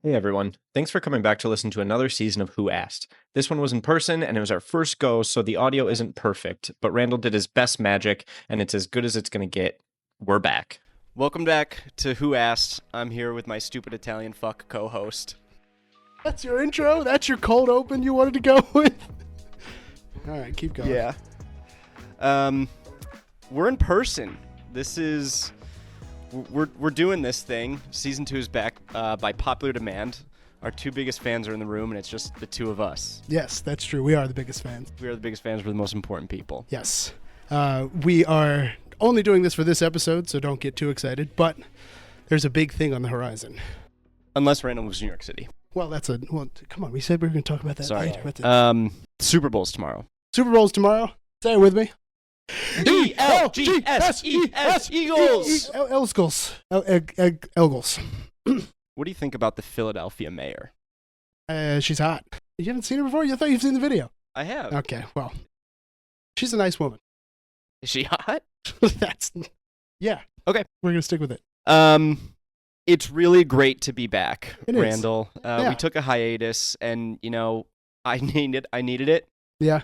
Hey everyone, thanks for coming back to listen to another season of Who Asked. This one was in person and it was our first go, so the audio isn't perfect, but Randall did his best magic and it's as good as it's going to get. We're back. Welcome back to Who Asked. I'm here with my stupid Italian fuck co-host. That's your intro? That's your cold open you wanted to go with? All right, keep going. Yeah. We're in person. We're doing this thing. Season 2 is back by popular demand. Our two biggest fans are in the room, and it's just the two of us. Yes, that's true. We are the biggest fans. We are the biggest fans. We're the most important people. Yes. We are only doing this for this episode, so don't get too excited, but there's a big thing on the horizon. Unless Randall moves to New York City. Well, come on. We said we were going to talk about that Sorry. later. Super Bowl's tomorrow. Super Bowl's tomorrow. Say it with me. E-L-G-S-E-S, Eagles! Elgles. What do you think about the Philadelphia mayor? She's hot. You haven't seen her before? You thought you've seen the video. I have. Okay, well, she's a nice woman. Is she hot? Yeah. Okay. We're going to stick with it. It's really great to be back, It is. Randall. Yeah. We took a hiatus, and I needed it. Yeah.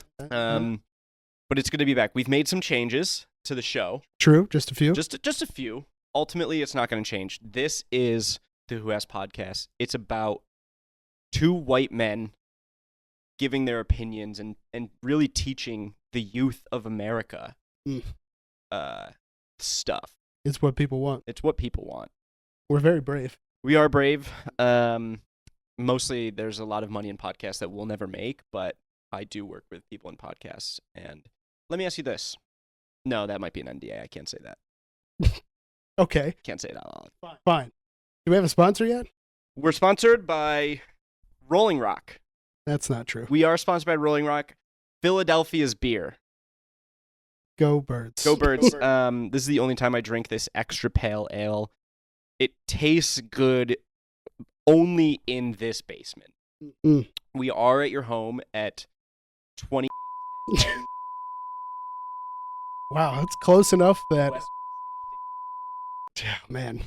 But it's good to be back. We've made some changes to the show. True. Just a few. Just a few. Ultimately, it's not going to change. This is the Who Asked podcast. It's about two white men giving their opinions and really teaching the youth of America stuff. It's what people want. It's what people want. We're very brave. We are brave. Mostly, there's a lot of money in podcasts that we'll never make, but I do work with people in podcasts. And let me ask you this. No, that might be an NDA. I can't say that. Okay. Can't say it out loud. Fine. Do we have a sponsor yet? We're sponsored by Rolling Rock. That's not true. We are sponsored by Rolling Rock. Philadelphia's beer. Go Birds. Go Birds. This is the only time I drink this extra pale ale. It tastes good only in this basement. Mm. We are at your home at 20. Wow, that's close enough that. Man.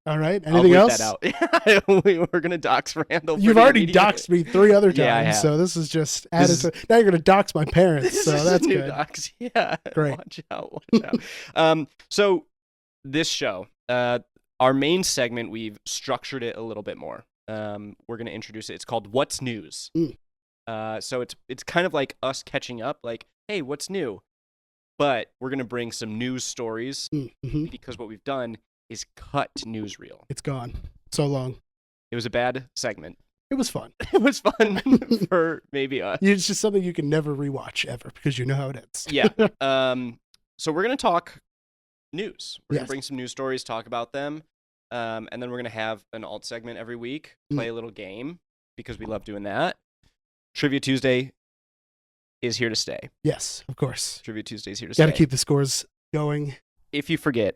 All right. Anything else? I'll bleep that out. We're going to dox Randall. You've already doxed me 3 other times, Yeah, I have. so this is just added to. Now you're going to dox my parents, This so is that's a new good. dox. Yeah. Great. Watch out. So this show, our main segment, we've structured it a little bit more. We're going to introduce it. It's called What's News. So it's kind of like us catching up, like, hey, what's new? But we're going to bring some news stories because what we've done is cut newsreel. It's gone. So long. It was a bad segment. It was fun. It was fun for maybe us. It's just something you can never rewatch ever because you know how it ends. Yeah. So we're going to talk news. We're going Yes. to bring some news stories, talk about them. And then we're going to have an alt segment every week, play a little game because we love doing that. Trivia Tuesday is here to stay. Yes, of course. Trivia Tuesday is here to stay. Got to keep the scores going. If you forget,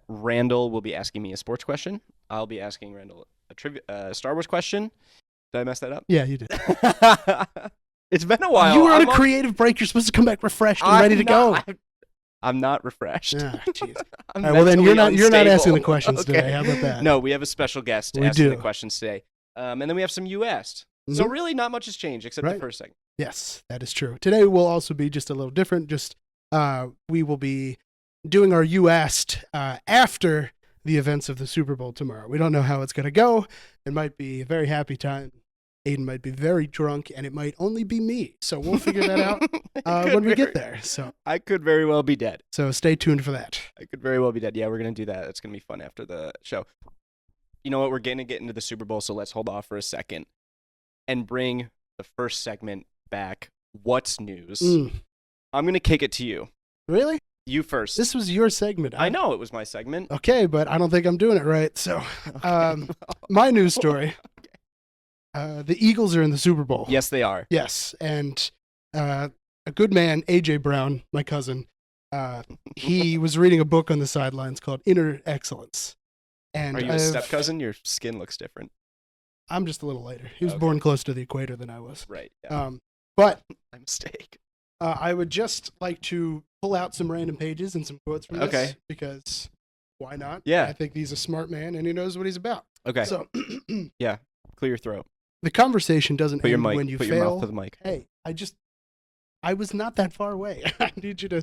Randall will be asking me a sports question. I'll be asking Randall a Star Wars question. Did I mess that up? Yeah, you did. It's been a while. You were on a creative break. You're supposed to come back refreshed and ready to go. I'm not refreshed. Ah, jeez. I'm All right, well, then you're not mentally asking the unstable. questions Okay. today. How about that? No, we have a special guest We asking do. the questions today. And then we have some You Asked. So Mhm. really not much has changed except the Right. first segment. Yes, that is true. Today will also be just a little different. Just we will be doing our You Asked after the events of the Super Bowl tomorrow. We don't know how it's going to go. It might be a very happy time. Aiden might be very drunk, and it might only be me. So we'll figure that out when we get there. So I could very well be dead. stay tuned for that. I could very well be dead. Yeah, we're going to do that. It's going to be fun after the show. You know what? We're going to get into the Super Bowl, so let's hold off for a second and bring the first segment back. What's news? I'm going to kick it to you. Really? You first. This was your segment. I know it was my segment. Okay, but I don't think I'm doing it right. So my news story. The Eagles are in the Super Bowl. Yes, they are. Yes, and a good man, A.J. Brown, my cousin, he was reading a book on the sidelines called Inner Excellence. And Are you a step cousin? Your skin looks different. I'm just a little later. He was Okay. born closer to the equator than I was. Right. Yeah. But My mistake. I would just like to pull out some random pages and some quotes from this. Okay. Because Why not? Yeah. I think he's a smart man and he knows what he's about. Okay. So Yeah. Clear your throat. the conversation doesn't Put your end mic. when you Put fail. your mouth to the mic. Hey, I was not that far away. I need you to.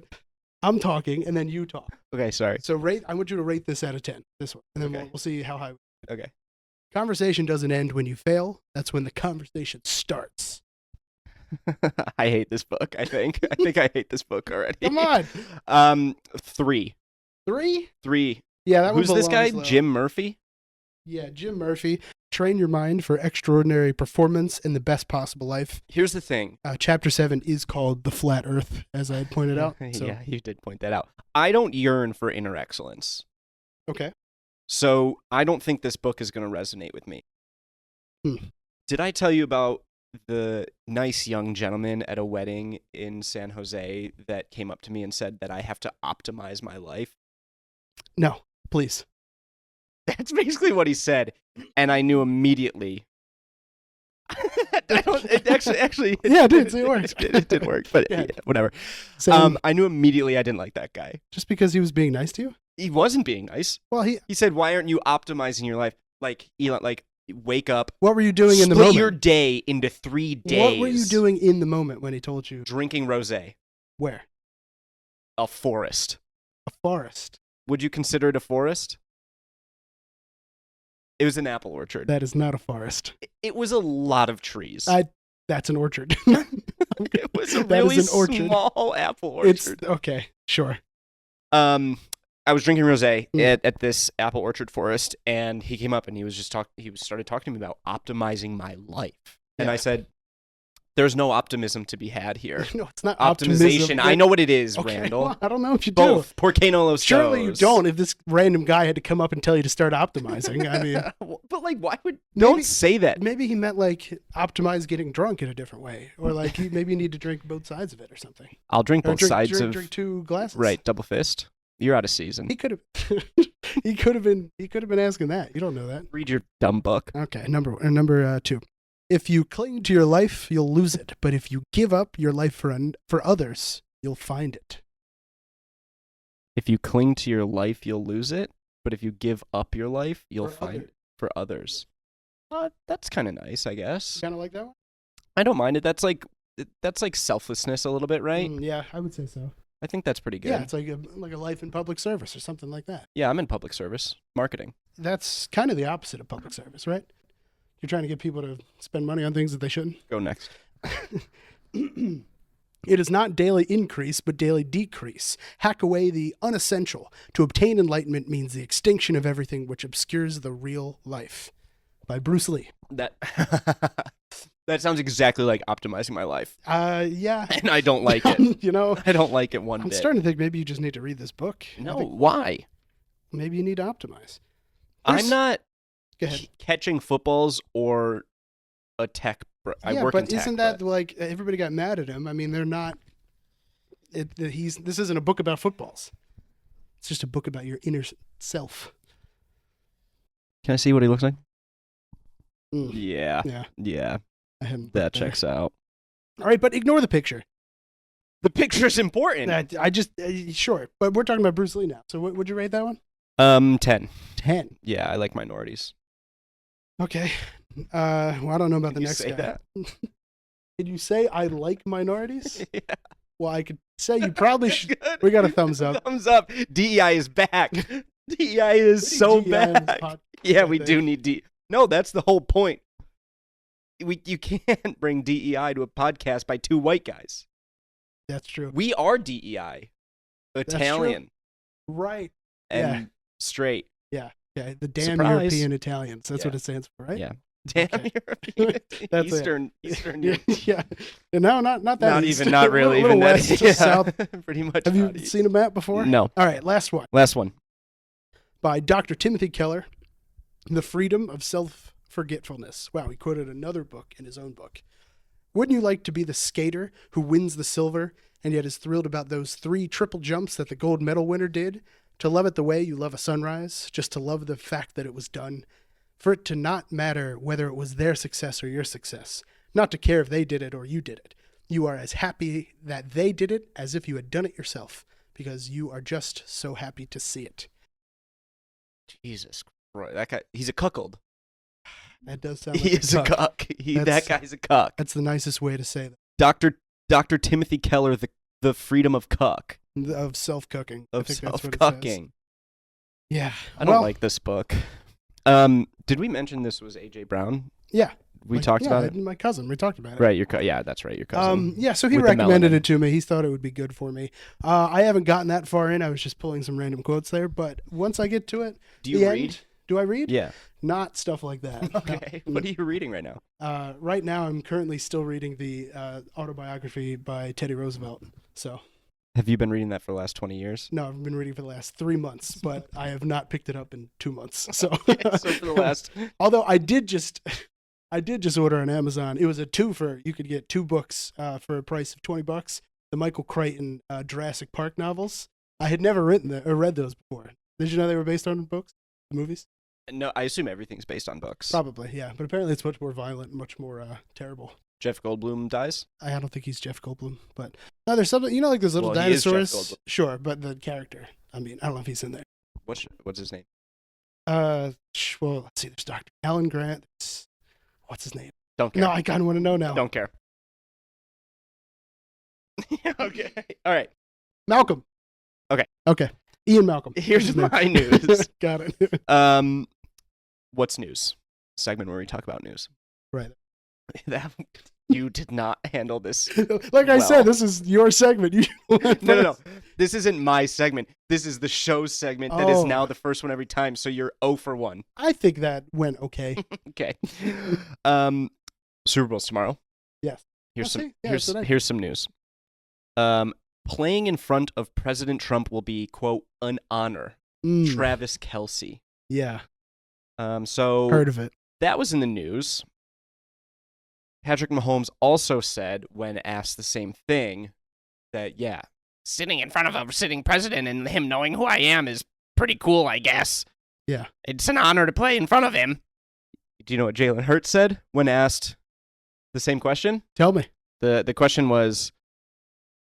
I'm talking and then you talk. Okay. Sorry. So I want you to rate this out of 10. This one, and then Okay. we'll see how high. Okay. Conversation doesn't end when you fail. That's when the conversation starts. I hate this book. I think I hate this book already. Come on. 3. 3? 3. Yeah, that Who's one this guy? belongs low. Jim Murphy? Yeah, Jim Murphy. Train your mind for extraordinary performance in the best possible life. Here's the thing. Chapter 7 is called The Flat Earth, as I had pointed out. So, Yeah, you did point that out. I don't yearn for inner excellence. Okay. So I don't think this book is going to resonate with me. Did I tell you about the nice young gentleman at a wedding in San Jose that came up to me and said that I have to optimize my life? No, please. That's basically what he said, and I knew immediately. Actually, Yeah, it did. It worked. It did work, but Yeah. yeah, whatever. So, I knew immediately I didn't like that guy. just because he was being nice to you? He wasn't being nice. Well, He said, "Why aren't you optimizing your life? Like, Elon, like wake up, what were you doing in the split moment? your day into 3 days. What were you doing in the moment when he told you? Drinking rosé, Where? a forest. A forest. Would you consider it a forest? It was an apple orchard. That is not a forest. It was a lot of trees. That's an orchard. It was a That is really an orchard. small apple orchard. It's okay. Sure. I was drinking rosé Mm. at this apple orchard forest, and he came up and he was just started talking to me about optimizing my life. And Yeah. I said, "There's no optimism to be had here. No, it's not Optimization. optimism. I know what it is, Okay, Randall. well, I don't know if you Both. do. Por qué no los Surely you dos? don't. If this random guy had to come up and tell you to start optimizing, I mean, But like, why would? Maybe- Don't say that. maybe he meant like optimize getting drunk in a different way, or like maybe you need to drink both sides of it or something. I'll drink Or both drink, sides drink, of. drink 2 glasses. Right, double fist. You're out of season. He could have. he could have been asking that. You don't know that. Read your dumb book. Okay, number 2. If you cling to your life, you'll lose it. But if you give up your life for others, you'll find it. If you cling to your life, you'll lose it. But if you give up your life, you'll For find others. it for others. That's kind of nice, I guess. Kind of like that one. I don't mind it. That's like selflessness a little bit, right? Yeah, I would say so. I think that's pretty good. Yeah, it's like a life in public service or something like that. Yeah, I'm in public service marketing. That's kind of the opposite of public service, right? You're trying to get people to spend money on things that they shouldn't. Go next. It is not daily increase, but daily decrease. Hack away the unessential. To obtain enlightenment means the extinction of everything which obscures the real life. By Bruce Lee. That that sounds exactly like optimizing my life, Yeah. and I don't like it. You know, I don't like it one I'm bit. starting to think maybe you just need to read this book. I No, think why? maybe you need to optimize. I'm not Go ahead. catching footballs or a tech. I Yeah, work but in tech. isn't that like everybody got mad at him? I mean, they're not. This isn't a book about footballs. It's just a book about your inner self. Can I see what he looks like? Mm. Yeah. Yeah, I hadn't. That looked there. checks out. All right, but ignore the picture. The picture's important. I just sure, but we're talking about Bruce Lee now. So would you rate that one? 10. 10. Yeah, I like minorities. Okay. Well, I don't know about Did the you next say guy. that? Did you say I like minorities? Yeah. Well, I could say you probably That's should. good. We got a thumbs up. Thumbs up. DEI is back. DEI is so DEI on this back. podcast, Yeah, I we think. do need DEI. No, that's the whole point. You can't bring DEI to a podcast by 2 white guys. That's true. We are DEI. true. Italian Right. and straight. Yeah. The damn Surprise. European Italians. That's Yeah. what it stands for, right? Yeah. Damn Okay. European. That's it. Eastern. Yeah. No, not that. Not east. even, not really. A little Even west, that. to Yeah. south. Pretty much. Have you not east. seen a map before? No. All right, last one Last one. by Dr. Timothy Keller, The Freedom of Self-Forgetfulness. Wow, he quoted another book in his own book. Wouldn't you like to be the skater who wins the silver and yet is thrilled about those 3 triple jumps that the gold medal winner did? To love it the way you love a sunrise, just to love the fact that it was done. For it to not matter whether it was their success or your success. Not to care if they did it or you did it. You are as happy that they did it as if you had done it yourself, because you are just so happy to see it. Jesus Christ. That guy, he's a cuckold. That does sound like He is a cuck. That guy's a cuck. That's the nicest way to say that. Dr. Timothy Keller, the freedom of cuck. Of self-cooking. Of I think that's what it says. self-cucking. Yeah. I don't like this book. Did we mention this was A.J. Brown? Yeah. We talked about it? My cousin. We talked about it. Right, yeah, that's right, your cousin. Yeah, so he With the recommended melanin. it to me. He thought it would be good for me. I haven't gotten that far in. I was just pulling some random quotes there. But once I get to it, Do you the read? end- do I read? Yeah. Not stuff like that. Okay. What are you reading right now? Right now, I'm currently still reading the autobiography by Teddy Roosevelt. So, Have you been reading that for the last 20 years? no, I've been reading for the last 3 months, but I have not picked it up in 2 months. So, So for the last... although I did just order on Amazon. It was a twofer. You could get 2 books for a price of $20. The Michael Crichton Jurassic Park novels. I had never read those before. Did you know they were based on books, movies? No, I assume everything's based on books. Probably, yeah. But apparently, it's much more violent, and much more terrible. Jeff Goldblum dies? I don't think he's Jeff Goldblum, but no, there's something, like those little Well, he is Jeff dinosaurs. Goldblum. Sure, but the character. I mean, I don't know if he's in there. What's his name? Well, let's see. There's Dr. Alan Grant. What's his name? Don't care. No, I kind of want to know now. Don't care. Okay. All right. Malcolm. Okay. Ian Malcolm. Here's His name. my news. Got it. What's news? Segment where we talk about news. Right. You did not handle this. Like I Well. said, this is your segment. No. This isn't my segment. This is the show's segment that is Oh. now the first one every time. So you're 0 for 1. I think that went okay. Okay. Super Bowl's tomorrow. Yes. Here's Oh, some see? Yeah, it's today. here's some news. Playing in front of President Trump will be, quote, an honor. Mm, Travis Kelce. yeah. So Heard of it. that was in the news. Patrick Mahomes also said, when asked the same thing, that, yeah, sitting in front of a sitting president and him knowing who I am is pretty cool, I guess. Yeah. It's an honor to play in front of him. Do you know what Jalen Hurts said when asked the same question? Tell me. The question was,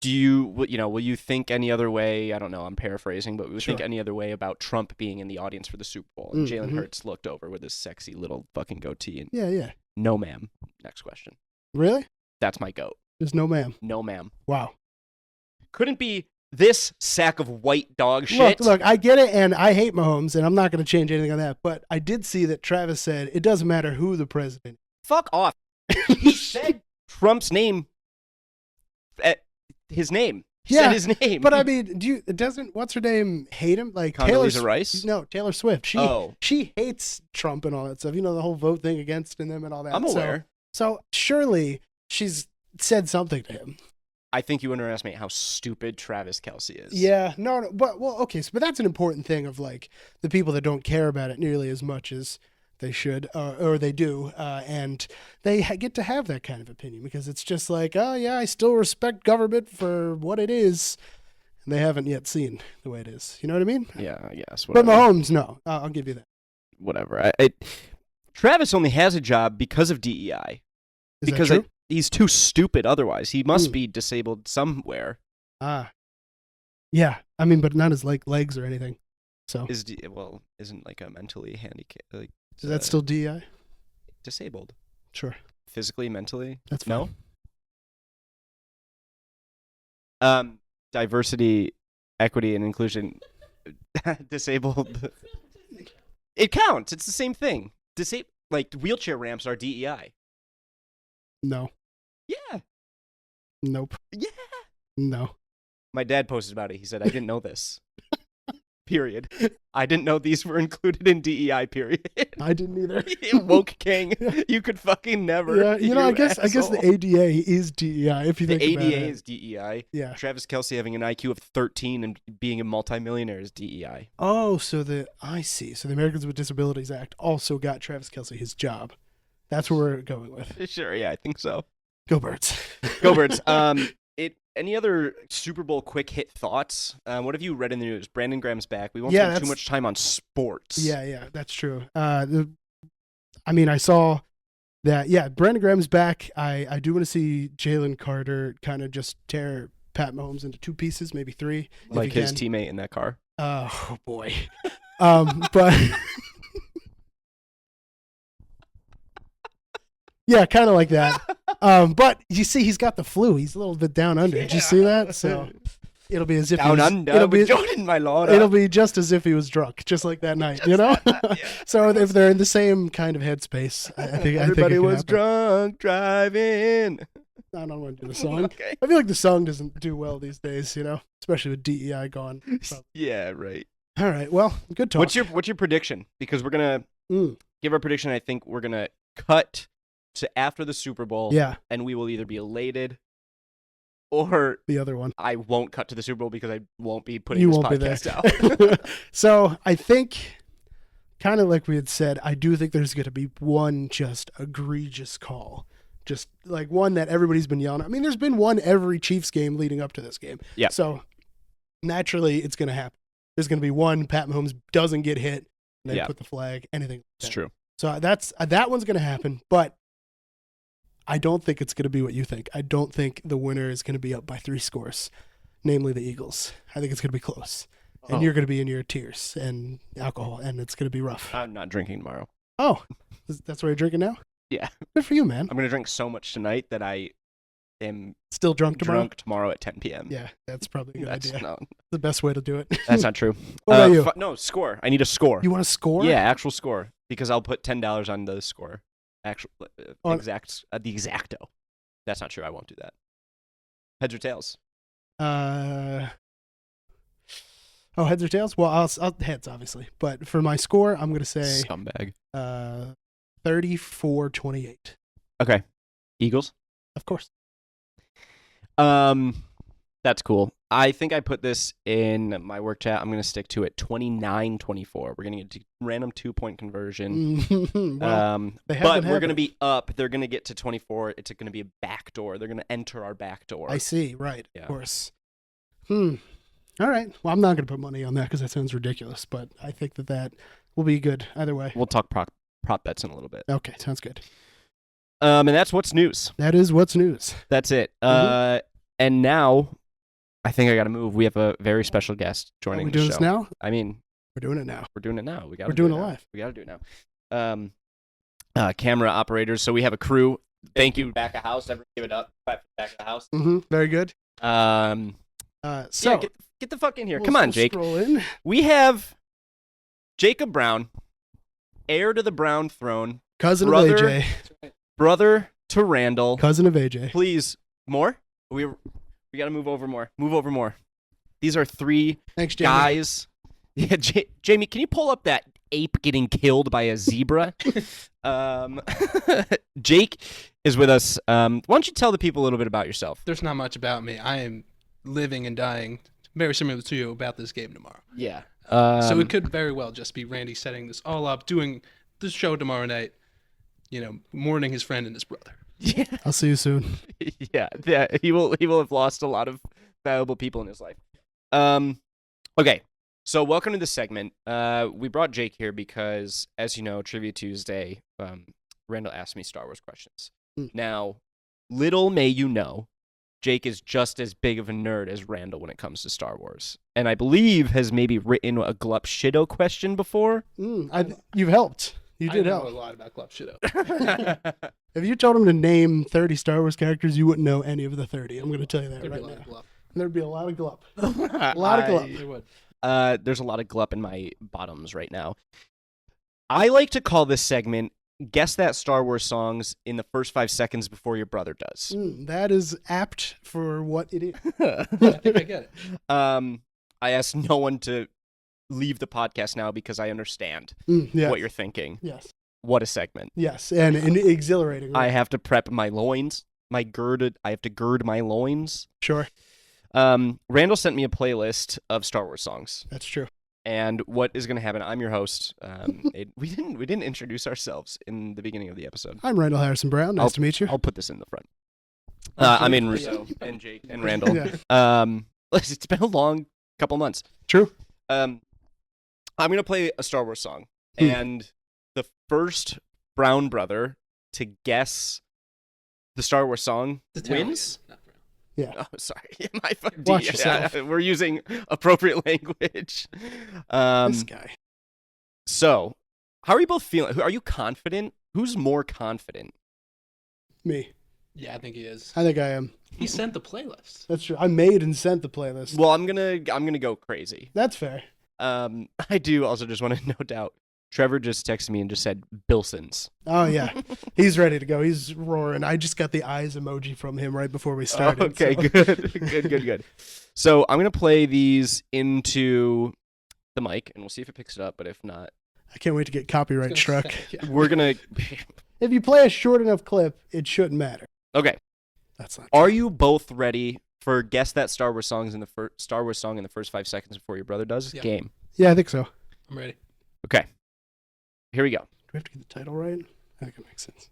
will you think any other way? I don't know, I'm paraphrasing, but will you think Sure. any other way about Trump being in the audience for the Super Bowl? And Jalen Mhm. Hurts looked over with his sexy little fucking goatee and, Yeah. no, ma'am. Next question. Really? That's my goat. There's no ma'am. No, ma'am. Wow. Couldn't be this sack of white dog shit. Look, I get it, and I hate Mahomes, and I'm not going to change anything on that. But I did see that Travis said it doesn't matter who the president. Fuck off. He said Trump's name. His name. He Yeah, said his name. But I mean, doesn't what's her name hate him? Like Condoleezza Rice? No, Taylor Swift. Oh. She hates Trump and all that stuff. You know, the whole vote thing against him and all that. I'm aware. So surely she's said something to him. I think you underestimate how stupid Travis Kelce is. Yeah, no, but okay, but that's an important thing of like the people that don't care about it nearly as much as they should, or they do, and they get to have that kind of opinion because it's just like, oh yeah, I still respect government for what it is, and they haven't yet seen the way it is. You know what I mean? Yeah, I guess. But Whatever. Mahomes, no, I'll give you that. Whatever. Travis only has a job because of DEI. Is because that true? he's too stupid otherwise. He must be disabled somewhere. Yeah, I mean, but not his legs or anything. So Isn't like a mentally handicapped, like, is that still DEI? disabled? Sure, Physically, mentally? that's fine. No. Diversity, equity, and inclusion. Disabled. It counts. It's the same thing. Like wheelchair ramps are DEI. No, Yeah. nope, Yeah. no. My dad posted about it. He said, I didn't know this. Period. I didn't know these were included in DEI, period. I didn't either. Woke king. You could fucking never. Yeah, you know, I you guess the asshole. ADA is DEI if you The think about ADA it. is DEI. Yeah. Travis Kelce having an IQ of 13 and being a multimillionaire is DEI. Oh, I see. So the Americans with Disabilities Act also got Travis Kelce his job. That's where we're going with. Sure, yeah, I think so. Go Birds. Go Birds. Any other Super Bowl quick hit thoughts? What have you read in the news? Brandon Graham's back. We won't spend too much time on sports. Yeah, that's true. I mean, I saw that. Yeah, Brandon Graham's back. I do want to see Jalen Carter kind of just tear Pat Mahomes into 2 pieces, maybe 3. Like his teammate in that car. Oh boy. But yeah, kind of like that. But you see, he's got the flu. He's a little bit down under. Did you see that? So it'll be as if Down under with Jordan, my lord. It'll be just as if he was drunk, just like that night, you know. So if they're in the same kind of headspace, I think Everybody it can was happen. drunk driving. I don't want to do the song. Okay. I feel like the song doesn't do well these days, you know, especially with DEI gone. So. Yeah, right. All right, well, good talk. What's your prediction? Because we're gonna Mm. give our prediction. I think we're gonna cut to after the Super Bowl. Yeah, And we will either be elated or the other one. I won't cut to the Super Bowl because I won't be putting You this won't be there. podcast out. So I think, kind of like we had said, I do think there's going to be one just egregious call. Just like one that everybody's been yelling at. I mean, there's been one every Chiefs game leading up to this game. Yeah. So naturally, it's going to happen. There's going to be one, Pat Mahomes doesn't get hit, and they Yeah. put the flag, anything like It's that. true. So that one's going to happen, but I don't think it's going to be what you think. I don't think the winner is going to be up by 3 scores, namely the Eagles. I think it's going to be close. And you're going to be in your tears and alcohol, and it's going to be rough. I'm not drinking tomorrow. Oh, that's why you're drinking now? Yeah. Good for you, man. I'm gonna drink so much tonight that I am Still drunk tomorrow? drunk tomorrow at 10 p.m. Yeah, that's probably a good That's idea. no, The best way to do it. that's not true. What about you? No, score. I need a score. You want to score? Yeah, actual score because I'll put $10 on the score. Actual On- the exacto. That's not true. I won't do that. Heads or tails? Heads or tails? Well, I'll heads, obviously. But for my score, I'm going to say Scumbag. 34-28. Okay. Eagles. Of course. That's cool. I think I put this in my work chat. I'm going to stick to it. 29-24. We're going to get a random 2-point conversion. Well, they but haven't we're had going to it. be up. They're going to get to 24. It's going to be a back door. They're going to enter our back door. I see. Right. Yeah. Of course. All right. Well, I'm not going to put money on that because that sounds ridiculous, but I think that will be good either way. We'll talk prop bets in a little bit. Okay. Sounds good. And that's what's news. That is what's news. That's it. Mhm. And now I think I got to move. We have a very special guest Are joining we the doing show. this now? I mean, We're doing it now. we're doing it now. We're doing it live. We got to do it now. Camera operators. So we have a crew. Thank you, back of house. Everyone give it up. Back of the house. Very good. So So get the fuck in here. we'll Come on, Jake. Scroll in. We have Jacob Brown, heir to the Brown throne, Cousin brother- of AJ. brother to Randall. Cousin of AJ. Please, more? We got to move over more. Move over more. These are 3 Thanks, Jamie. guys. Yeah, Jamie, can you pull up that ape getting killed by a zebra? Jake is with us. Why don't you tell the people a little bit about yourself? There's not much about me. I am living and dying very similar to you about this game tomorrow. Yeah. So it could very well just be Randy setting this all up, doing the show tomorrow night, mourning his friend and his brother. Yeah. I'll see you soon. Yeah. He will have lost a lot of valuable people in his life. Okay. So welcome to the segment. We brought Jake here because, as you know, Trivia Tuesday, Randall asked me Star Wars questions. Now, little may you know, Jake is just as big of a nerd as Randall when it comes to Star Wars. And I believe has maybe written a Glup Shido question before. You've helped. You did I know help. a lot about Club Shido. If you told him to name 30 Star Wars characters, you wouldn't know any of the 30. I'm going to tell you that There'd be right a lot now. of Glup. There'd be a lot of glup. A lot of glup. There would. There's a lot of glup in my bottoms right now. I like to call this segment Guess That Star Wars Songs in the first 5 seconds before your brother does. That is apt for what it is. I think I get it. I asked no one to leave the podcast now because I understand Yeah. what you're thinking. Yes. What a segment. Yes. And exhilarating. I Right? have to prep my loins. I have to gird my loins. Sure. Randall sent me a playlist of Star Wars songs. That's true. And what is going to happen? I'm your host. We didn't introduce ourselves in the beginning of the episode. I'm Randall Harrison Brown. Nice to meet you. I'll put this in the front. Okay. I mean Russo and Jake and Randall. Yeah. It's been a long couple months. True. I'm gonna play a Star Wars song, and the first Brown brother to guess the Star Wars song wins. Yeah. Oh, sorry. My Watch yourself. We're using appropriate language. This guy. So, how are you both feeling? Are you confident? Who's more confident? Me. Yeah, I think he is. I think I am. He sent the playlist. That's true. I made and sent the playlist. Well, I'm gonna go crazy. That's fair. I do also just want to note out. Trevor just texted me and just said Bilsons. Oh yeah, he's ready to go. He's roaring. I just got the eyes emoji from him right before we started. Okay, so. good. So I'm gonna play these into the mic, and we'll see if it picks it up. But if not, I can't wait to get copyright struck. we're gonna. If you play a short enough clip, it shouldn't matter. Okay. That's not. Are you both ready for guess that Star Wars song in the first 5 seconds before your brother does? Yeah. Game. Yeah, I think so. I'm ready. Okay. Here we go. Do we have to get the title right? I think it makes sense.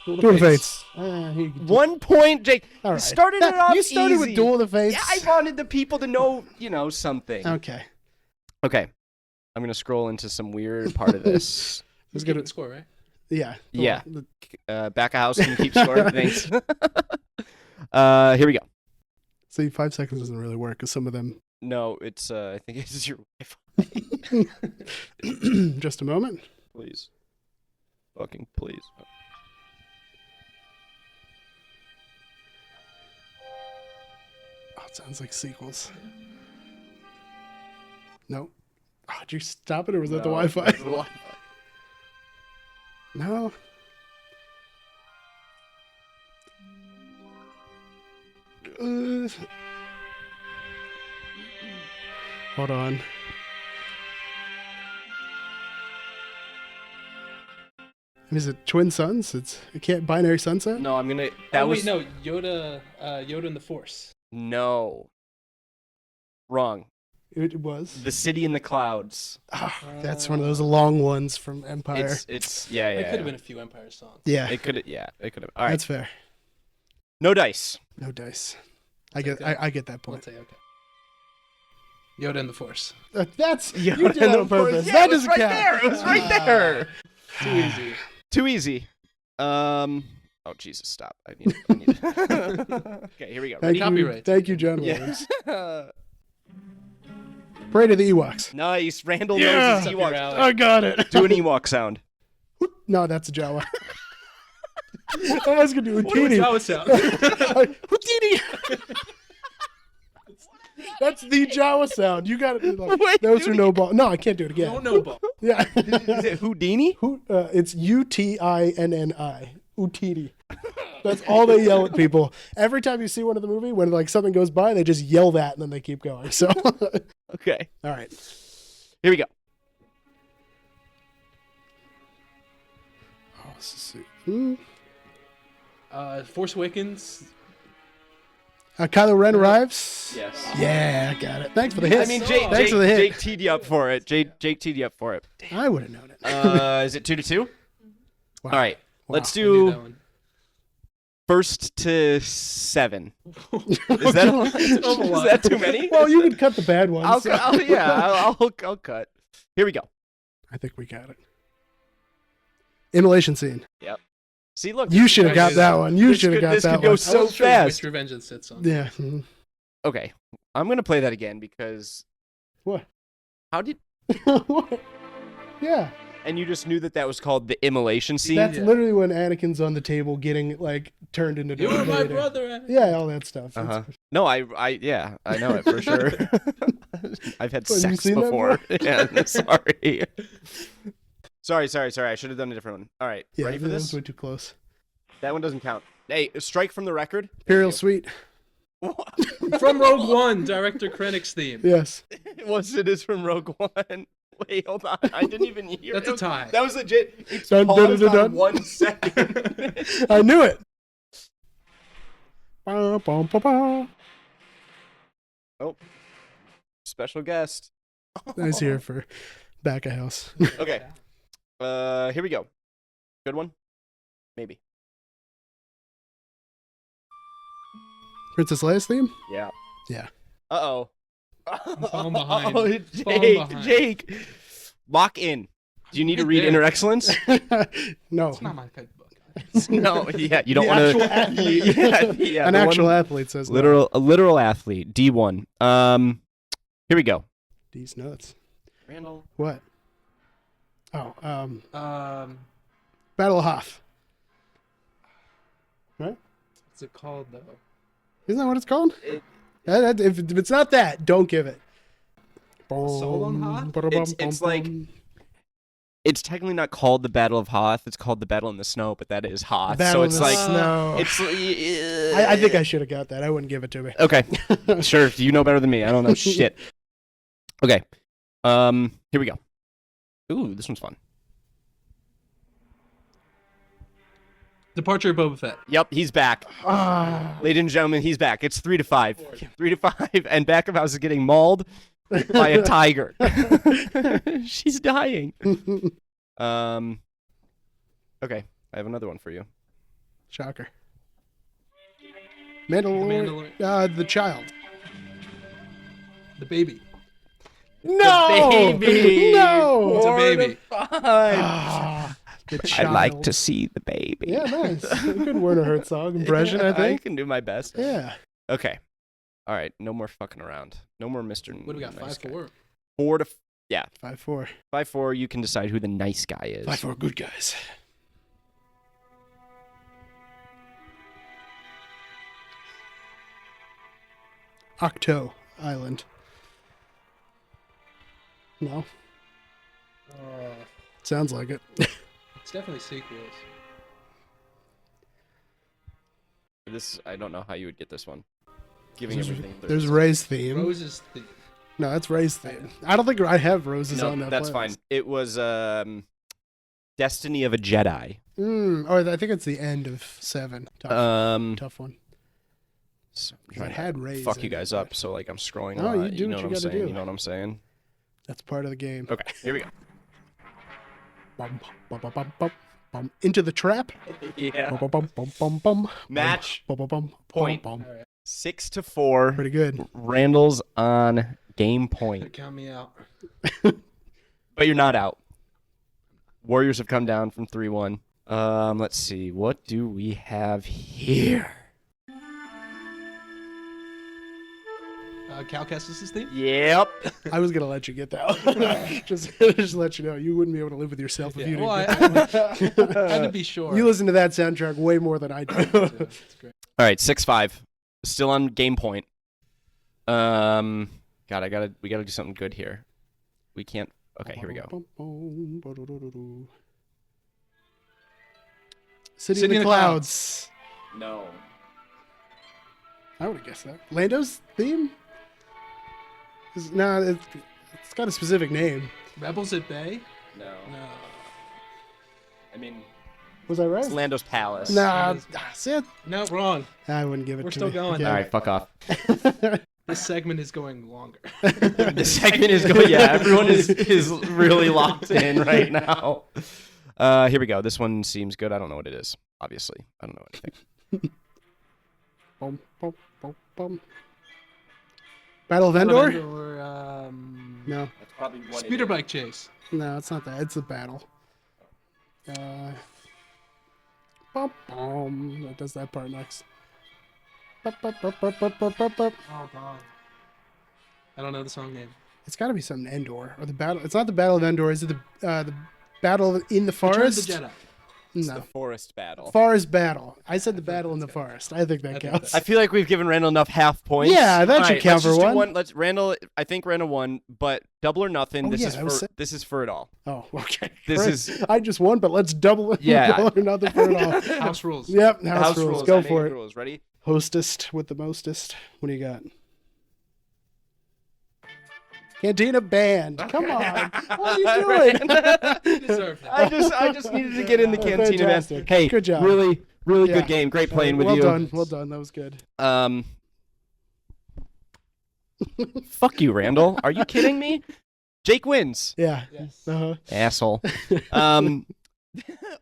Duel of the Fates. 1 point, Jake. All right. You started it off You started with easy. Duel of the Fates. Yeah, I wanted the people to know, something. Okay. Okay. I'm gonna scroll into some weird part of this. Who's gonna- keeping score, right? Yeah. Yeah. The- Back of house, can you keep score? Thanks. Here we go. See, 5 seconds doesn't really work because some of them. No, it's I think it's your Wi-Fi. Just a moment. Please. Fucking please. Oh, it sounds like sequels. No. Oh, did you stop it or was that the Wi-Fi? that's the Wi-Fi. No. Hold on. Is it Twin Suns? It can't binary sunset? No, I'm gonna. Wait, no, Yoda and the Force. No. Wrong. It was. The City in the Clouds. Ah, that's one of those long ones from Empire. It's yeah. It could have been a few Empire songs. Yeah, It could have. All right. that's fair. No dice. No dice. I get that I'll point. say okay. Yoda and the Force. That's Yeah, you did that on purpose. That doesn't count. There. It was right there. Too easy. Too easy. Oh Jesus! Stop. I need. Okay, here we go. Thank Ready? you, Copyright. thank you, John Yeah. Williams. Parade of the Ewoks. Nice. Randall Yeah. knows his Up your Ewok. alley. I got it. Do an Ewok sound. No, that's a Jawa. I was gonna do a What was teeny. Jawa sound? Houdini. That's the Jawa sound. You got it. Like, Wait, those are no ball. No, I can't do it again. No, no ball. Yeah. Is it Houdini? It's Utinni. Utini. That's all they yell at people. Every time you see one in the movie, when like something goes by, they just yell that and then they keep going. So, all Okay. right. Here we go. Oh, this is Force Awakens. Kylo Ren arrives. Yes. Yeah, I got it. Thanks for the hit. I mean, Jake. Thanks for the hit. Jake teed you up for it. Jake teed you up for it. I would have known it. Is it 2-2? Wow. All right. Let's I knew that do one. 1st to 7. Is that a lot? Is that too many? Well, you can cut the bad ones. I'll so- cut. Here we go. I think we got it. Immolation scene. See, look. You should have got Guys, that one. You this should have could- got this that could go one. I so wasn't sure fast. which Revenge of the Sith song. Yeah. mhm. Okay. I'm going to play that again because What? how did What? Yeah. and you just knew that was called the immolation scene? That's Yeah. literally when Anakin's on the table getting like turned into You Darth were my Vader. brother. Yeah, all that stuff. Uh-huh. It's- No, I know it for sure. I've had What, you sex seen that before. Yeah, sorry. Sorry. I should have done a different one. All right, Yeah, ready for that this? was way too close. That one doesn't count. Hey, strike from the record. Imperial Suite. From Rogue One, director Krennic's theme. Yes. It is from Rogue One. Wait, hold on. I didn't even hear That's it. a tie. That was legit. It's Dun, dun, paused dun, dun, on dun. 1 second. I knew it. Ba, ba, ba, ba. Oh, special guest. Nice here for back of house. Okay. Here we go. Good one? Maybe. Princess Leia's theme? Yeah. Yeah. Uh-oh. falling behind. Oh, Falling behind. Jake. Lock in. Do you need to read there. Inner Excellence? No. It's not my type of book. No, yeah, you don't The want actual to. athlete. Yeah, An the actual one- athlete says a literal athlete. D1. Here we go. These nuts. Randall. What? Oh, What's Battle of Hoth. Right? it called though? Isn't that what it's called? If it's not that, don't give it. Assault on Hoth? It's like it's technically not called the Battle of Hoth. It's called the Battle in the Snow, but that is Hoth. Battle So in it's the like Snow. it's. I think I should have got that. I wouldn't give it to me. Okay, sure. You know better than me. I don't know shit. Okay, here we go. Ooh, this one's fun. Departure of Boba Fett. Yep, he's back. Ladies and gentlemen, he's back. It's 3-5. 3-5, and back of house is getting mauled by a tiger. She's dying. Okay, I have another one for you. Shocker. Mandalorian. The child. The baby. No! The baby. No! It's a baby. The I'd child. like to see the baby. Yeah, nice. A good Werner Herzog impression, I I think. can do my best. Yeah. Okay. All right. No more fucking around. No more Mr. What do we got? Nice guy. 5-4. 5-4. 5-4. You can decide who the nice guy is. 5-4 good guys. Octo Island. No? Sounds like it. It's definitely sequels. This I don't know how you would get this one. Giving everything. There's Ray's theme. Rose's theme. No, that's Ray's theme. I don't think I have Roses on No, that that's playlist. fine. It was Destiny of a Jedi. I think it's the end of 7. Tough one. So I'm It trying to had Ray's fuck in you it, guys but- up, so like I'm scrolling. No, a lot, you do know what what you I'm gotta saying? do. You know what I'm saying? That's part of the game. Okay, here we go. Bum, bum, bum, bum, bum, bum. Into the trap. Yeah. Bum, bum, bum, bum, bum. Match Bum, bum, bum, point. bum, bum. 6-4. Pretty good. Randall's on game point, Count me out. but you're not out. Warriors have come down from 3-1. Let's see. What do we have here? Cal Kestis' theme? Yep. I was gonna let you get that one. just let you know, you wouldn't be able to live with yourself if you didn't. Well, get that. I had to be sure. You listen to that soundtrack way more than I do. It's great. All right, 6-5. Still on game point. God, we gotta do something good here. We can't. Okay, here we go. City in the Clouds. No. I would have guessed that. Lando's theme? No, it's got a specific name. Rebels at Bay? No. No. I mean, Was I right? it's Lando's Palace. Nah, see it? No, wrong. I wouldn't give it We're to still me. going. All right, fuck off. This segment is going longer. This segment is going. Yeah, everyone is really locked in right now. Here we go. This one seems good. I don't know what it is. Obviously, I don't know anything. Bum, bum, bum, bum. Battle of Endor? No, That's probably what Speeder bike chase. no, it's not that. It's a battle. Bum, bum. That does that part next. Bup, bup, bup, bup, bup, bup, bup, bup. Oh, God. I don't know the song name. It's got to be something Endor or the battle. It's not the Battle of Endor. Is it the battle in the forest? Return of the Jedi. It's No, the forest battle. forest battle. I said the battle in the forest. I think that counts. I feel like we've given Randall enough half points. Yeah, that All should right, count let's for just do one. Let's Randall. I think Randall won, but double or nothing. Oh, this yeah, is that was for it. this is for it all. Oh, okay. This Great. is- I just won, but let's double it. Yeah. Double or nothing for it all. House rules. Yep, house rules. I Go make for the it. Rules. Ready? Hostest with the mostest. What do you got? Cantina band. Come on. What are you doing? You deserve that. I just needed to get in the cantina. Man. Fantastic. Hey, Good job. Really Yeah. good game. Great playing with well you. done. Well done. That was good. Fuck you, Randall. Are you kidding me? Jake wins. Yeah. Yes. Uh-huh. Asshole.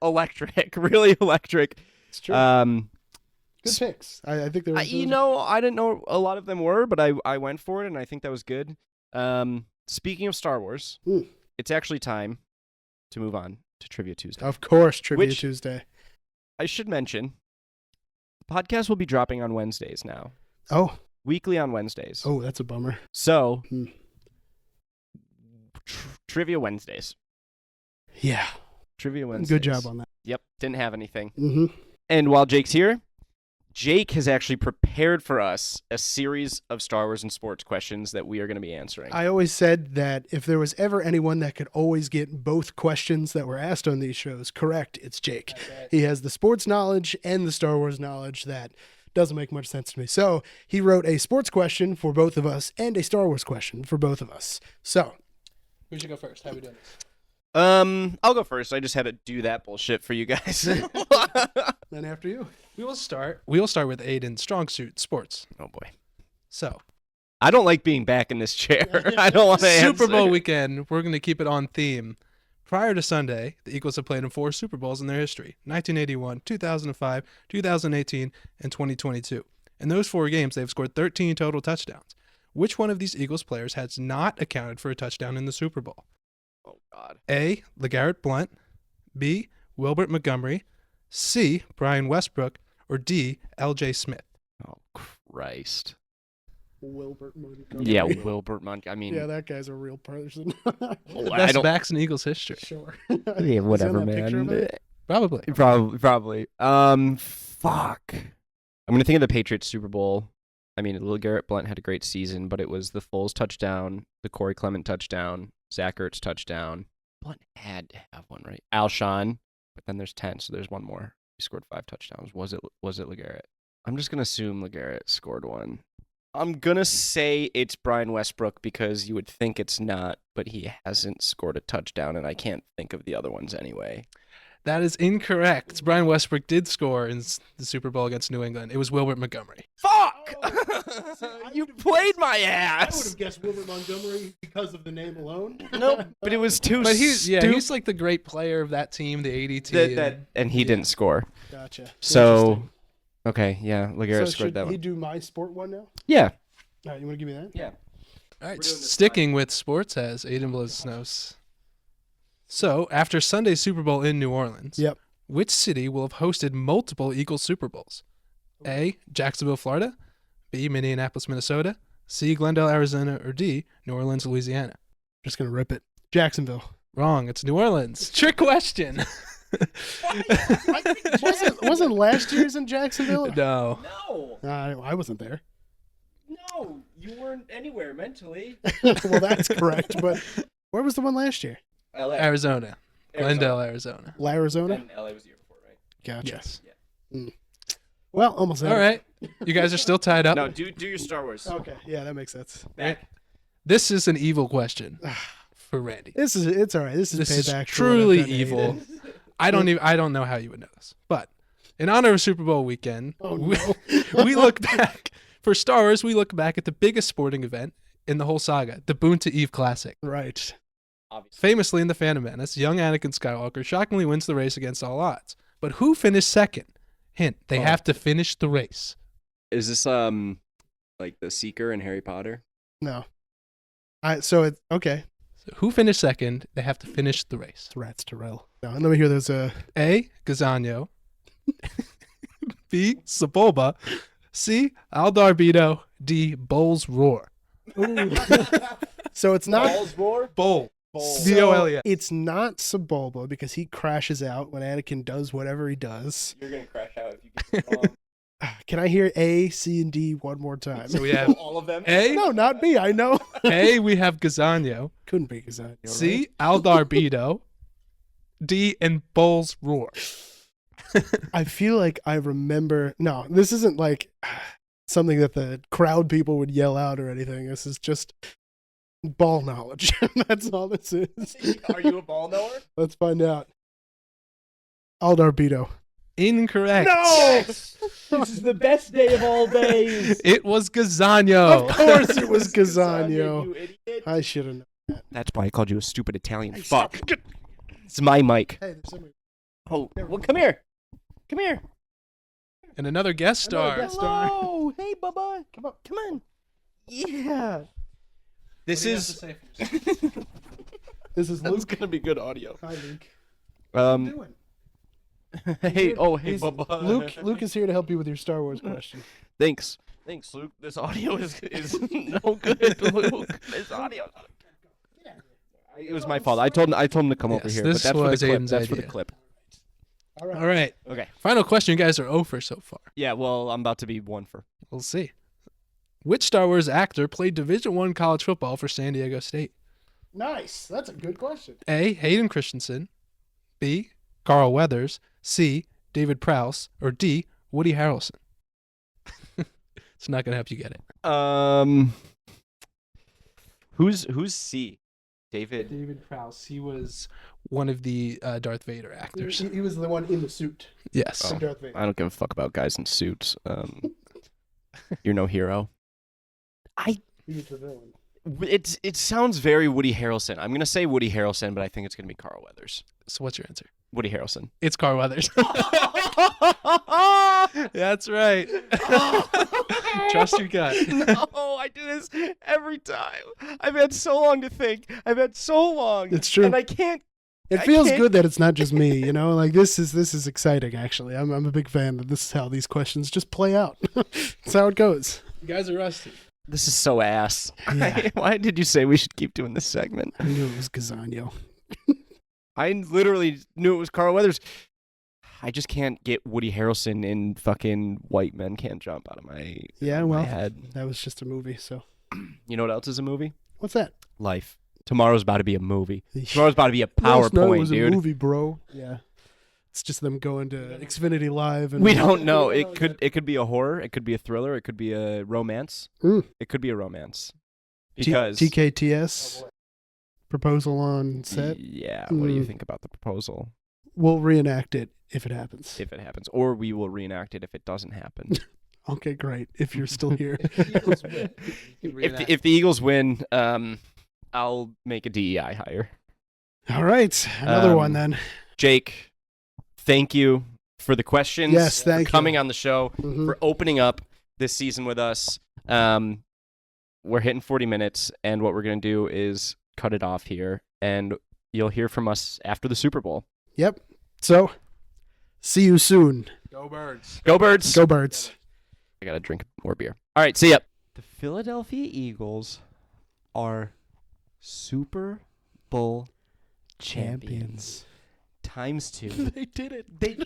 Electric. Really electric. It's true. Good picks. I think there was. I didn't know a lot of them were, but I went for it, and I think that was good. Speaking of Star Wars, Ooh. it's actually time to move on to Trivia Tuesday. Of course, Trivia Which- Tuesday. I should mention, the podcast will be dropping on Wednesdays now. Oh. Weekly on Wednesdays. Oh, that's a bummer. So, Hmm. Trivia Wednesdays. Yeah. Trivia Wednesdays. Good job on that. Yep, didn't have anything. Mm-hmm. And while Jake's here, Jake has actually prepared for us a series of Star Wars and sports questions that we are going to be answering. I always said that if there was ever anyone that could always get both questions that were asked on these shows correct, it's Jake. Right. He has the sports knowledge and the Star Wars knowledge that doesn't make much sense to me. So he wrote a sports question for both of us and a Star Wars question for both of us. So Who should go first? How are we doing this? I'll go first. I just had to do that bullshit for you guys. then after you. We will start with Aiden, strong suit, sports. Oh boy. So, I don't like being back in this chair. I don't want to Super Bowl answer. weekend, we're going to keep it on theme. Prior to Sunday, the Eagles have played in 4 Super Bowls in their history: 1981, 2005, 2018, and 2022. In those 4 games, they've scored 13 total touchdowns. Which one of these Eagles players has not accounted for a touchdown in the Super Bowl? Oh God. A. LeGarrette Blount, B. Wilbert Montgomery, C. Brian Westbrook, or D. L.J. Smith? Oh Christ. Wilbert Montgomery. Yeah, Wilbert Montgomery. I mean, Yeah, that guy's a real person. I Best don't. backs in Eagles history. Sure. Yeah, whatever, Is he on that picture of man. it? Probably. Probably. Fuck. I'm gonna think of the Patriots Super Bowl. I mean, LeGarrette Blount had a great season, but it was the Foles touchdown, the Corey Clement touchdown, Zach Ertz touchdown. Blount had to have one, right? Alshon, but then there's 10, so there's one more. He scored 5 touchdowns. Was it LeGarrette? I'm just gonna assume LeGarrette scored one. I'm gonna say it's Brian Westbrook because you would think it's not, but he hasn't scored a touchdown, and I can't think of the other ones anyway. That is incorrect. Brian Westbrook did score in the Super Bowl against New England. It was Wilbert Montgomery. Fuck! Oh. You played my I would ass. have guessed Wilbert Montgomery because of the name alone. Nope, but it was too But he's stupid. he's like the great player of that team, the 80 team. And he didn't score. Gotcha. So, Interesting. okay, yeah, LeGarrette So scored should that he one. do my sport one now? Yeah. All right, you want to give me that? Yeah. All right, doing this sticking with sports as Aiden Bliss knows. So, after Sunday's Super Bowl in New Orleans, Yep. which city will have hosted multiple Eagles Super Bowls? A. Jacksonville, Florida, B. Minneapolis, Minnesota, C. Glendale, Arizona, or D. New Orleans, Louisiana? Just gonna rip it. Jacksonville. Wrong. It's New Orleans. Trick question. wasn't last year's in Jacksonville? No. No, I wasn't there. no, you weren't anywhere mentally. Well, that's correct. But where was the one last year? LA. Arizona. Glendale, Arizona. Arizona. And LA was the year before, right? Gotcha. Yes. Well, almost. All right. You guys are still tied up. No, do your Star Wars. Okay. Yeah, that makes sense. Back. This is an evil question for Randy. It's all right. This is This is payback. for what I've truly done to evil. Aiden. I don't know how you would know this, but in honor of Super Bowl weekend, Oh, we, no. we look back for Star Wars. We look back at the biggest sporting event in the whole saga, the Boone to Eve Classic. Right. Obviously. Famously in The Phantom Menace, young Anakin Skywalker shockingly wins the race against all odds. But who finished second? Hint: they have to finish the race. Is this like the Seeker in Harry Potter? No. So it's okay. So who finished second? They have to finish the race. Rats Terrell. No, let me hear those. A. Gazanyo. B. Sebulba. C. Aldarbito. D. Bowl's Roar. So it's not. Roar? Bowl. So B-O-L-E-S. it's not Sebulba because he crashes out when Anakin does whatever he does. You're gonna crash out if you get this wrong. Can I hear A, C, and D one more time? So we have All of them? A. No, not me. I know. A. We have Gazanyo. Couldn't be because I. C. Aldarbito. D. And Bowl's Roar. I feel like I remember. No, this isn't like something that the crowd people would yell out or anything. This is just ball knowledge. That's all this is. Are you a ball knower? Let's find out. Aldarbito. Incorrect. This is the best day of all days. It was Gazanyo. Of course it was You Gazanyo. idiot. I should have known. That's why I called you a stupid Italian Hey, fuck. stop. It's my mic. Hey, there's somebody. Oh, well, come here. Come here. And another guest star. Another guest star. Hello. Hey, Bubba. Come on. Come on. Yeah. This is. This is That's Luke. gonna be good audio. Hi, Luke. What are you doing? Hey. Oh, hey, He's- Bubba. Luke is here to help you with your Star Wars question. Thanks, Luke. This audio is no good, Luke. This audio. It was my fault. I told him to come over Yes, here. this But that's for the was clip. Aiden's That's for the idea. clip. All right. All right. Okay. Final question. You guys are 0 for so far. Yeah. Well, I'm about to be 1 for. We'll see. Which Star Wars actor played Division I college football for San Diego State? Nice. That's a good question. A. Hayden Christensen. B. Carl Weathers. C. David Prowse. Or D. Woody Harrelson. It's not gonna help you get it. Who's C? David. David Prowse. He was one of the Darth Vader actors. He was the one in the suit. Yes. From Darth Vader. I don't give a fuck about guys in suits. You're no hero. He was the villain. It sounds very Woody Harrelson. I'm gonna say Woody Harrelson, but I think it's gonna be Carl Weathers. So what's your answer? Woody Harrelson. It's Carl Weathers. That's right. Trust your gut. No, I do this every time. I've had so long to think. I've had so long. It's true. And I can't. It I feels can't- good that it's not just me, you know. Like this is exciting. Actually, I'm a big fan that this is how these questions just play out. That's how it goes. You guys are rusty. This is so ass. Yeah. Why did you say we should keep doing this segment? I knew it was Gazano. I literally knew it was Carl Weathers. I just can't get Woody Harrelson in fucking White Men Can't Jump out of my, Yeah, my well, head. that was just a movie. So You know what else is a movie? what's that? Life. Tomorrow's about to be a movie. Tomorrow's about to be a Last night PowerPoint, was dude. a movie, bro. Yeah, it's just them going to Xfinity Live and We don't know. It could be a horror. It could be a thriller. It could be a romance. Mm. It could be a romance. Because TKTS proposal on set. Yeah. What do you Mm. think about the proposal? We'll reenact it if it happens. If it happens, or we will reenact it if it doesn't happen. Okay, great. If you're still here. if the Eagles win, I'll make a DEI hire. All right, another one Um, then. Jake, thank you for the questions. Yes, thank for coming you. on the show, Mhm. for opening up this season with us. We're hitting 40 minutes, and what we're gonna do is cut it off here, and you'll hear from us after the Super Bowl. Yep. So, see you soon. Go Birds. Go Birds! Go Birds. I gotta drink more beer. All right, see ya. The Philadelphia Eagles are Super Bowl champions. Times 2. They did it. They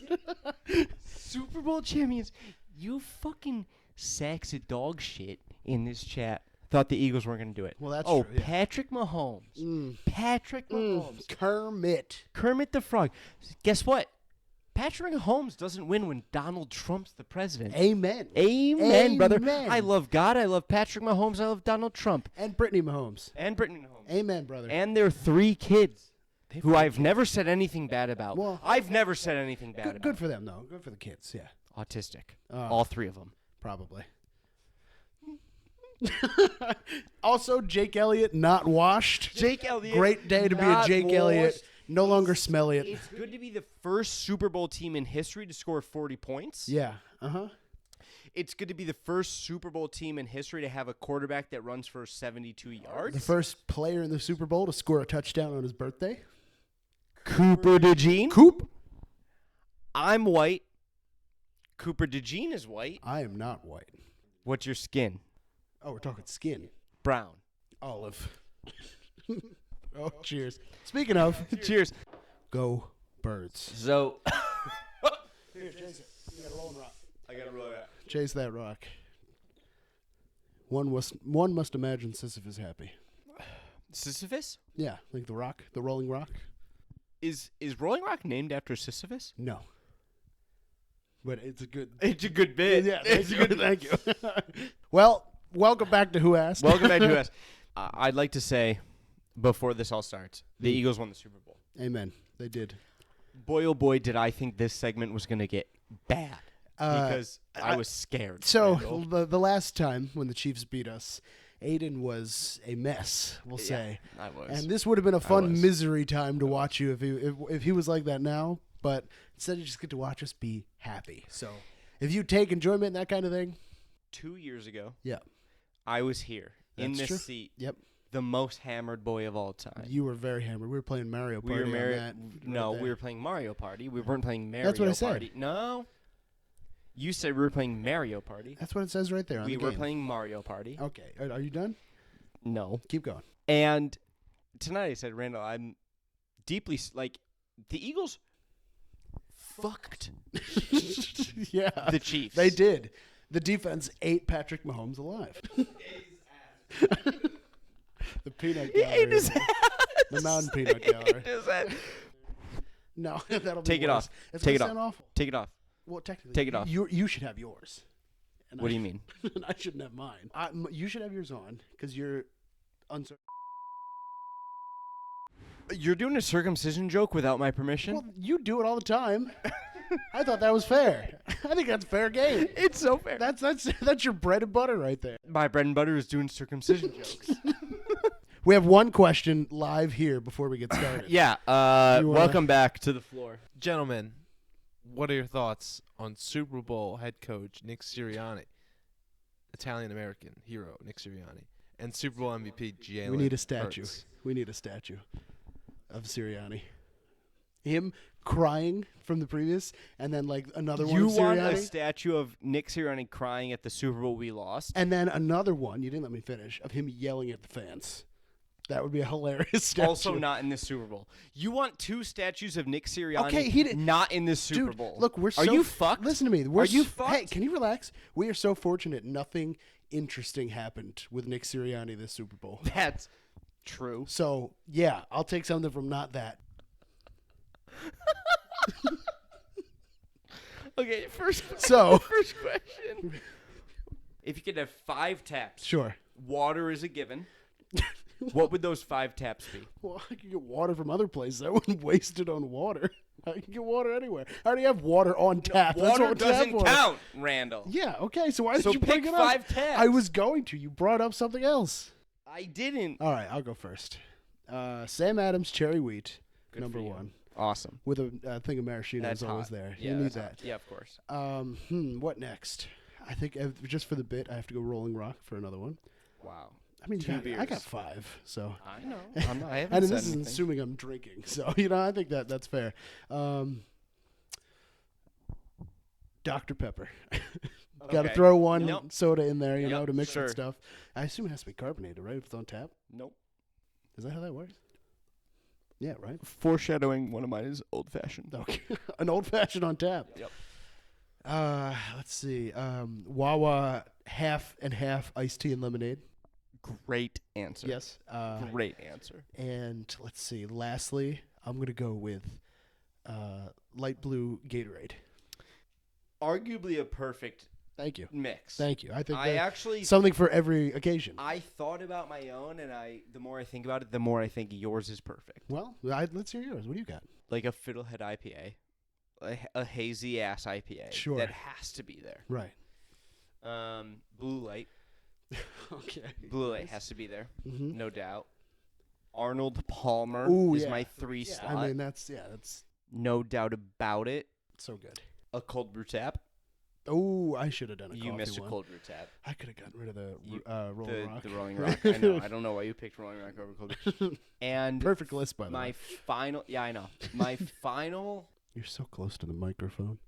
Super Bowl champions. You fucking sacks of dog shit in this chat thought the Eagles weren't going to do it. Well, that's oh, true. Yeah. Patrick Mahomes. Patrick Mahomes. Kermit. Kermit the Frog. Guess what? Patrick Mahomes doesn't win when Donald Trump's the president. Amen. Amen, brother. Amen. I love God. I love Patrick Mahomes. I love Donald Trump. And Brittany Mahomes. And Brittany Mahomes. Amen, brother. And their 3 kids, who I've never said anything bad about. Well, I've never said anything bad about. good for them, though. Good for the kids. Yeah, Autistic. Oh. All 3 of them. probably. Also, Jake Elliott not washed. Jake Elliott. Great day to be a not Jake Elliott. washed. No longer smelly it. It's good to be the first Super Bowl team in history to score 40 points. Yeah. Uh-huh. It's good to be the first Super Bowl team in history to have a quarterback that runs for 72 yards. The first player in the Super Bowl to score a touchdown on his birthday. Cooper DeJean. Coop. I'm white. Cooper DeJean is white. I am not white. What's your skin? Oh, we're talking skin. Brown. Olive. Oh, cheers. Speaking of, Cheers. go Birds. So. Here, chase it. You got a rolling rock. I gotta roll that. Chase that rock. One must imagine Sisyphus happy. Sisyphus? Yeah, like the rock, the rolling rock. Is Rolling Rock named after Sisyphus? No. But it's a good. It's a good bit. Yeah, it's a good. Thank you. Well, welcome back to Who Asked. Welcome back to us. I'd like to say, before this all starts, the Eagles won the Super Bowl. Amen. They did. Boy, oh boy, did I think this segment was going to get bad. Because I was scared. So Randall. the last time when the Chiefs beat us, Aiden was a mess. We'll say. I was. And this would have been a fun was. misery time to watch you if he was like that now. But instead, you just get to watch us be happy. So if you take enjoyment in that kind of thing, 2 years ago, yeah, I was here in That's this true. seat, yep, the most hammered boy of all time. you were very hammered. We were playing Mario We Party. were on married. that No, right we there. were playing Mario Party. We weren't playing Mario That's what I said. Party. No. You said we were playing Mario Party. That's what it says right there. On We the were game. playing Mario Party. Okay, are you done? No. Keep going. And tonight I said, Randall, I'm deeply like the Eagles fucked Yeah. the Chiefs. They did. The defense ate Patrick Mahomes alive. The peanut He gallery. ate his ass. The mountain peanut He gallery. ate his ass. No, that'll be Take it worse. off. It's Take gonna it sound off. awful. Take it off. Well, technically, Take it off. You should have yours. And What do you mean? and I shouldn't have mine. You should have yours on because you're uncertain. You're doing a circumcision joke without my permission? Well, you do it all the time. I thought that was fair. I think that's fair game. It's so fair. That's your bread and butter right there. My bread and butter is doing circumcision jokes. We have one question live here before we get started. Yeah. You wanna- Welcome back to the floor. Gentlemen, what are your thoughts on Super Bowl head coach Nick Sirianni, Italian-American hero Nick Sirianni, and Super Bowl MVP Jalen We need a statue. Hurts? We need a statue of Sirianni. Him crying from the previous, and then like another one You of want Sirianni. a statue of Nick Sirianni crying at the Super Bowl we lost? And then another one, you didn't let me finish, of him yelling at the fans. That would be a hilarious statue. Also not in the Super Bowl. You want two statues of Nick Sirianni Okay, he did- not in the Super Dude, Bowl. look, we're so... Are you fucked? Listen to me. We're Are you Hey, fucked? can you relax? We are so fortunate nothing interesting happened with Nick Sirianni this Super Bowl. That's true. So, yeah, I'll take something from not that. Okay, first So, first question. If you could have 5 taps, sure. water is a given. What would those 5 taps be? Well, I could get water from other places. I wouldn't waste it on water. I can get water anywhere. I already have water on tap. That's Water what doesn't tap was. count, Randall. Yeah, okay, so why did So you pick bring it up? 5 taps. I was going to. You brought up something else. I didn't. All right, I'll go first. Sam Adams, cherry wheat, Good number for you. 1. Awesome. With a thing of maraschino That's is always hot. there. Yeah, you need that's that. hot. Yeah, of course. What next? I think just for the bit, I have to go Rolling Rock for another one. Wow. I mean, 2 I beers. got 5, so. I know. I haven't And said this is anything. assuming I'm drinking, so I think that's fair. Dr. Pepper. Got to Okay. throw one Nope. soda in there, you know, Yep, to mix sure. with stuff. I assume it has to be carbonated, right? If it's on tap, Nope. is that how that works? Yeah, right. Foreshadowing, one of mine is old fashioned. Okay, an old fashioned on tap. Yep. Let's see. Wawa half and half iced tea and lemonade. Great answer. Yes. Great answer. And let's see. Lastly, I'm gonna go with light blue Gatorade. Arguably a perfect Thank you. mix. Thank you. I think I that actually something for every occasion. I thought about my own, and the more I think about it, the more I think yours is perfect. Well, let's hear yours. What do you got? Like a Fiddlehead IPA, a hazy ass IPA. Sure. That has to be there. Right. Blue Light. Okay. Blue Light has to be there, Mhm. no doubt. Arnold Palmer Ooh, is yeah. my 3 Yeah, slot. I mean that's No doubt about it. so good. A cold brew tap. Oh, I should have done a You coffee missed a one. cold brew tap. I could have gotten rid of the You- Rolling Rock. The Rolling Rock. I know. I don't know why you picked Rolling Rock over cold brew. And Perfect list, by the my way. final. Yeah, I know. My final. You're so close to the microphone.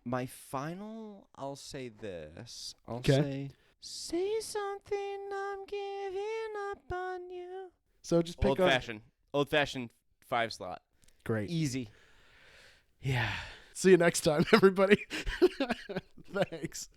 My final. I'll say this. I'll 'Kay. say something. I'm giving up on you. So just pick Old up. fashioned. Old fashioned 5 slot. Great. Easy. Yeah. See you next time, everybody. Thanks.